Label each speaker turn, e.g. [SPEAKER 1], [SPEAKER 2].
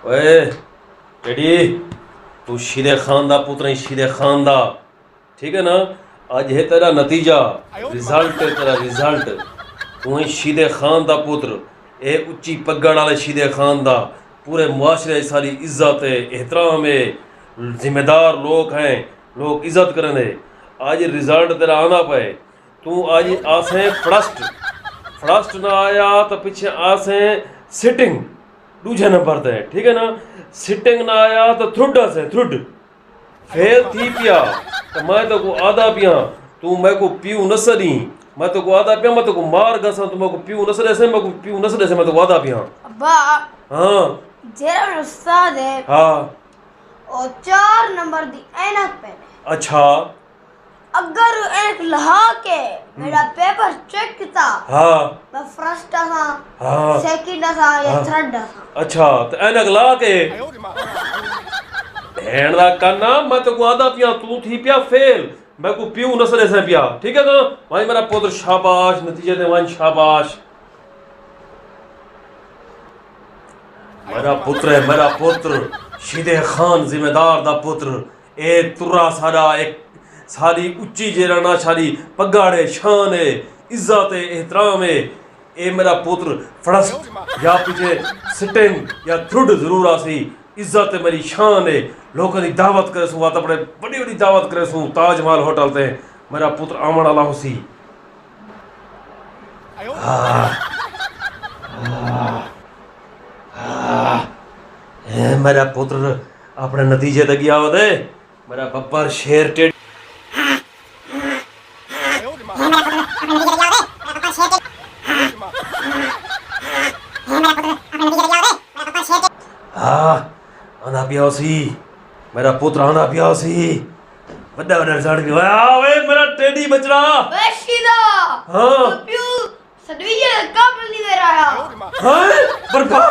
[SPEAKER 1] ओए टेडी तू शीदे खान दा पुत्र है शीदे खान दा ठीक है ना। आज है तेरा नतीजा रिजल्ट है तेरा रिजल्ट। तू है शीदे खान दा पुत्र ए उच्ची पगड़ वाले शीदे खान दा पूरे मुआशरे सारी इज्जत है एहतराम है जिम्मेदार लोग हैं लोग इज्जत करें। आज रिजल्ट तेरा आना पे तू आज आसे फर्स्ट फर्स्ट ना आया तो पीछे आसे सिटिंग दूजे नंबर ते ठीक है ना। सिटिंग ना आया तो थ्रुड से थ्रुड फेल थी पिया तो मैं तो को आधा पिया तू मैं को पीऊ न सदी मैं तो को आधा पिया मैं तो को मार गसा तू मैं को पीऊ न सदे से मैं को पीऊ न सदे से मैं तो को आधा पिया।
[SPEAKER 2] अब्बा
[SPEAKER 1] हां
[SPEAKER 2] जेरा उस्ताद है
[SPEAKER 1] हां
[SPEAKER 2] और 4 नंबर दी ऐनक पहने।
[SPEAKER 1] अच्छा
[SPEAKER 2] अगर ऐनक लहा के मेरा पेपर चेक किया
[SPEAKER 1] हां
[SPEAKER 2] मैं फर्स्ट था
[SPEAKER 1] हाँ
[SPEAKER 2] सेकंड था या थर्ड था।
[SPEAKER 1] अच्छा तो ऐनक ला के भेड़ दा करना मैं तो को आधा पिया तू थी पिया फेल मैं को पीऊ न सदे से पिया ठीक है ना। भाई मेरा पुत्र शाबाश नतीजे दे वन शाबाश मेरा पुत्र शीदे खान जिम्मेदार दा पुत्र ए तुरा सारा एक सारी उच्ची जेराना सारी पगाड़े शान है इज्जत है एहतराम है ए मेरा पुत्र फर्स्ट या पीछे सिटिंग या थ्रुड जरूर आसी इज्जत है मेरी शान है लोगों की दावत करे सू अपने बड़ी बड़ी दावत करे सू ताजमहल होटल ते मेरा पुत्र आमण वाला होसी। मेरा पुत्र अपने नतीजे तक गया होते मेरा बब्बर शेर टेढ़ आना पियासी मेरा पुत्र आना पियासी बड़ा बड़ा रिजल्ट भी होया ओए मेरा टेडी बचड़ा
[SPEAKER 2] वे शीदा
[SPEAKER 1] हां
[SPEAKER 2] प्यू सदवीजे कब नहीं दे रहा
[SPEAKER 1] हां बर्बाद